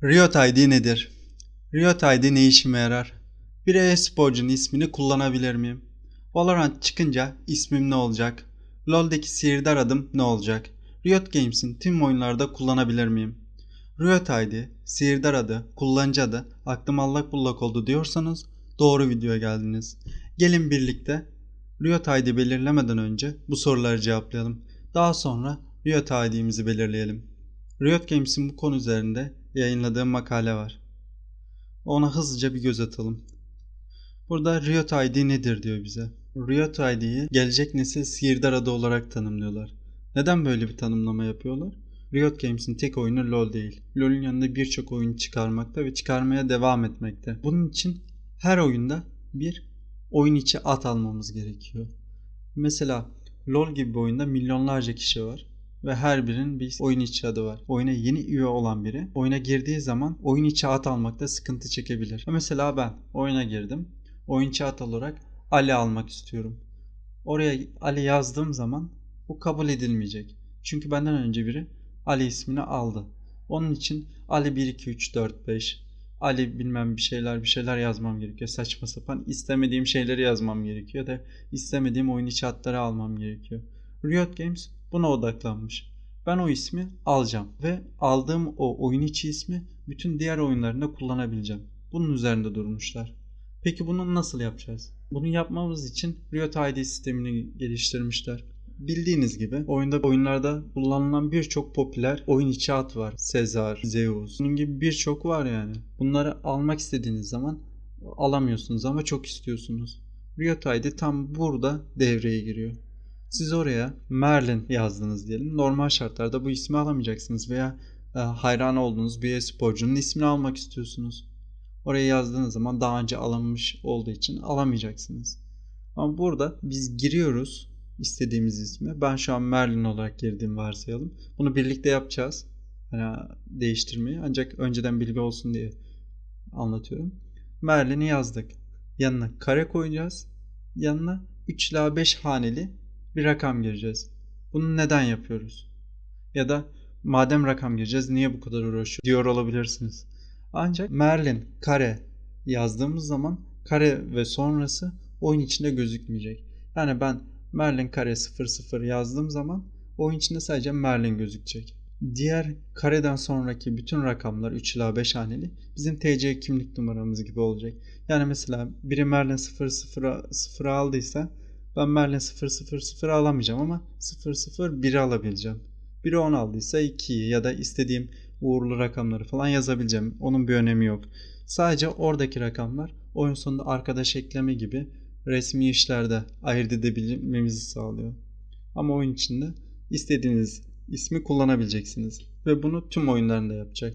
Riot ID nedir? Riot ID ne işime yarar? Bir e-sporcunun ismini kullanabilir miyim? Valorant çıkınca ismim ne olacak? LoL'deki sihirdar adım ne olacak? Riot Games'in tüm oyunlarda kullanabilir miyim? Riot ID, sihirdar adı, kullanıcı adı, aklım allak bullak oldu diyorsanız doğru videoya geldiniz. Gelin birlikte Riot ID belirlemeden önce bu soruları cevaplayalım. Daha sonra Riot ID'mizi belirleyelim. Riot Games'in bu konu üzerinde yayınladığı makale var. Ona hızlıca bir göz atalım. Burada Riot ID nedir diyor bize. Riot ID'yi gelecek nesil sihirdar adı olarak tanımlıyorlar. Neden böyle bir tanımlama yapıyorlar? Riot Games'in tek oyunu LoL değil. LoL'ün yanında birçok oyun çıkarmakta ve çıkarmaya devam etmekte. Bunun için her oyunda bir oyun içi ad almamız gerekiyor. Mesela LoL gibi bir oyunda milyonlarca kişi var ve her birinin bir oyun içi adı var. Oyuna yeni üye olan biri oyuna girdiği zaman oyun içi ad almakta sıkıntı çekebilir. Mesela ben oyuna girdim. Oyun içi ad olarak Ali almak istiyorum. Oraya Ali yazdığım zaman bu kabul edilmeyecek. Çünkü benden önce biri Ali ismini aldı. Onun için Ali 1 2 3 4 5 Ali bilmem bir şeyler yazmam gerekiyor. Saçma sapan istemediğim şeyleri yazmam gerekiyor da istemediğim oyun içi adları almam gerekiyor. Riot Games buna odaklanmış. Ben o ismi alacağım ve aldığım o oyun içi ismi bütün diğer oyunlarında kullanabileceğim. Bunun üzerinde durmuşlar. Peki bunu nasıl yapacağız? Bunu yapmamız için Riot ID sistemini geliştirmişler. Bildiğiniz gibi oyunlarda kullanılan birçok popüler oyun içi ad var. Sezar, Zeus. Bunun gibi birçok var yani. Bunları almak istediğiniz zaman alamıyorsunuz ama çok istiyorsunuz. Riot ID tam burada devreye giriyor. Siz oraya Merlin yazdınız diyelim. Normal şartlarda bu ismi alamayacaksınız veya hayran olduğunuz bir sporcunun ismini almak istiyorsunuz. Oraya yazdığınız zaman daha önce alınmış olduğu için alamayacaksınız. Ama burada biz giriyoruz istediğimiz ismi. Ben şu an Merlin olarak girdiğimi varsayalım. Bunu birlikte yapacağız. Yani değiştirmeyi. Ancak önceden bilgi olsun diye anlatıyorum. Merlin'i yazdık. Yanına kare koyacağız. Yanına 3 ila 5 haneli bir rakam gireceğiz. Bunu neden yapıyoruz? Ya da madem rakam gireceğiz niye bu kadar uğraşıyor diyor olabilirsiniz. Ancak Merlin kare yazdığımız zaman kare ve sonrası oyun içinde gözükmeyecek. Yani ben Merlin kare 00 yazdığım zaman oyun içinde sadece Merlin gözükecek. Diğer kareden sonraki bütün rakamlar 3 ila 5 haneli bizim TC kimlik numaramız gibi olacak. Yani mesela biri Merlin 00 aldıysa ben Merlin 000 alamayacağım ama 001'i alabileceğim. Biri 10 aldıysa 2'yi ya da istediğim uğurlu rakamları falan yazabileceğim. Onun bir önemi yok. Sadece oradaki rakamlar oyun sonunda arkadaş ekleme gibi resmi işlerde ayırt edebilmemizi sağlıyor. Ama oyun içinde istediğiniz ismi kullanabileceksiniz. Ve bunu tüm oyunlarında yapacak.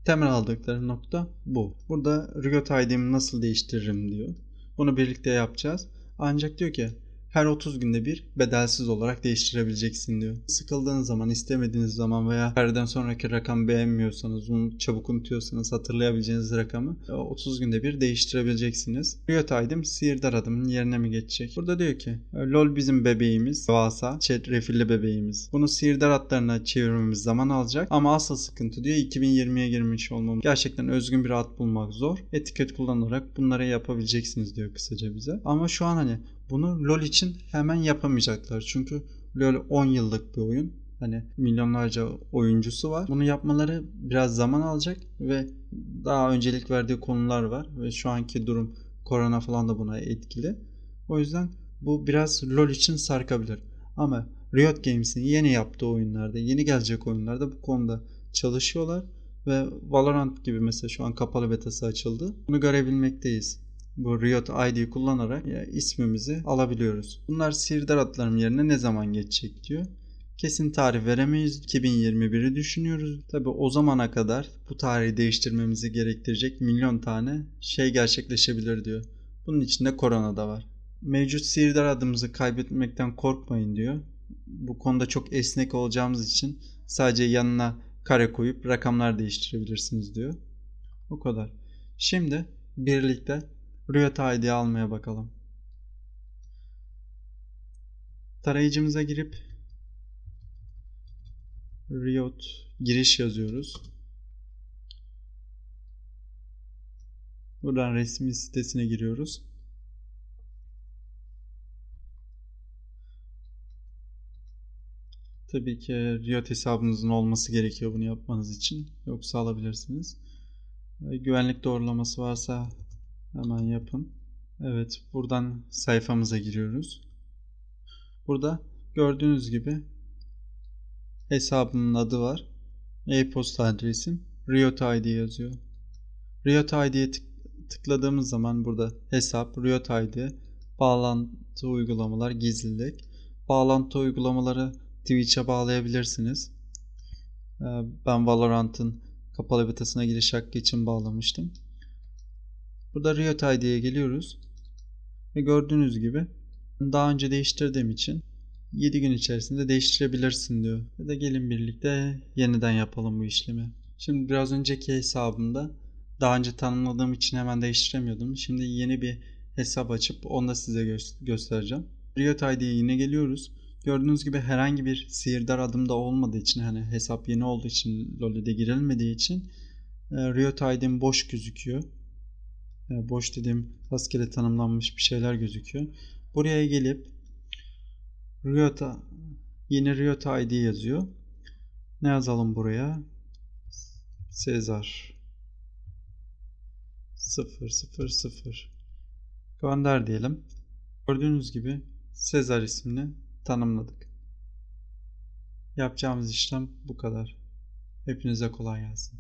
Temel aldıkları nokta bu. Burada Riot ID'mi nasıl değiştiririm diyor. Bunu birlikte yapacağız. Ancak diyor ki her 30 günde bir bedelsiz olarak değiştirebileceksin diyor. Sıkıldığınız zaman, istemediğiniz zaman veya herden sonraki rakam beğenmiyorsanız, onu çabuk unutuyorsanız hatırlayabileceğiniz rakamı 30 günde bir değiştirebileceksiniz. Riot ID'm sihirdar adımın yerine mi geçecek? Burada diyor ki LoL bizim bebeğimiz, Vasa, çetrefilli bebeğimiz. Bunu sihirdar adlarına çevirmemiz zaman alacak ama asıl sıkıntı diyor 2020'ye girmiş olmamız. Gerçekten özgün bir ad bulmak zor. Etiket kullanarak bunları yapabileceksiniz diyor kısaca bize. Ama şu an hani bunu LoL için hemen yapamayacaklar. Çünkü LoL 10 yıllık bir oyun. Hani milyonlarca oyuncusu var. Bunu yapmaları biraz zaman alacak ve daha öncelik verdiği konular var ve şu anki durum korona falan da buna etkili. O yüzden bu biraz LoL için sarkabilir. Ama Riot Games'in yeni yaptığı oyunlarda, yeni gelecek oyunlarda bu konuda çalışıyorlar ve Valorant gibi mesela şu an kapalı betası açıldı. Bunu görebilmekteyiz. Bu Riot ID kullanarak ismimizi alabiliyoruz. Bunlar sihirdar adlarım yerine ne zaman geçecek diyor. Kesin tarih veremeyiz. 2021'i düşünüyoruz. Tabi o zamana kadar bu tarihi değiştirmemizi gerektirecek milyon tane şey gerçekleşebilir diyor. Bunun içinde korona da var. Mevcut sihirdar adımızı kaybetmekten korkmayın diyor. Bu konuda çok esnek olacağımız için sadece yanına kare koyup rakamlar değiştirebilirsiniz diyor. O kadar. Şimdi birlikte Riot ID almaya bakalım. Tarayıcımıza girip Riot giriş yazıyoruz. Buradan resmi sitesine giriyoruz. Tabii ki Riot hesabınızın olması gerekiyor bunu yapmanız için. Yoksa alabilirsiniz. Güvenlik doğrulaması varsa hemen yapın. Evet, buradan sayfamıza giriyoruz. Burada gördüğünüz gibi hesabımın adı var. E-posta adresim Riot ID yazıyor. Riot ID'ye tıkladığımız zaman burada hesap, Riot ID, bağlantı uygulamalar, gizlilik. Bağlantı uygulamaları Twitch'e bağlayabilirsiniz. Ben Valorant'ın kapalı betasına giriş hakkı için bağlamıştım. Burada Riot ID'ye geliyoruz. Ve gördüğünüz gibi daha önce değiştirdiğim için 7 gün içerisinde değiştirebilirsin diyor. Ya da gelin birlikte yeniden yapalım bu işlemi. Şimdi biraz önceki hesabımda daha önce tanımladığım için hemen değiştiremiyordum. Şimdi yeni bir hesap açıp onu da size göstereceğim. Riot ID'ye yine geliyoruz. Gördüğünüz gibi herhangi bir sihirdar adımda olmadığı için, hani hesap yeni olduğu için, LoL'de girilmediği için Riot ID'm boş gözüküyor. Boş dediğim rastgele tanımlanmış bir şeyler gözüküyor. Buraya gelip yeni Riot ID yazıyor. Ne yazalım buraya? Sezar 000 gönder diyelim. Gördüğünüz gibi Sezar ismini tanımladık. Yapacağımız işlem bu kadar. Hepinize kolay gelsin.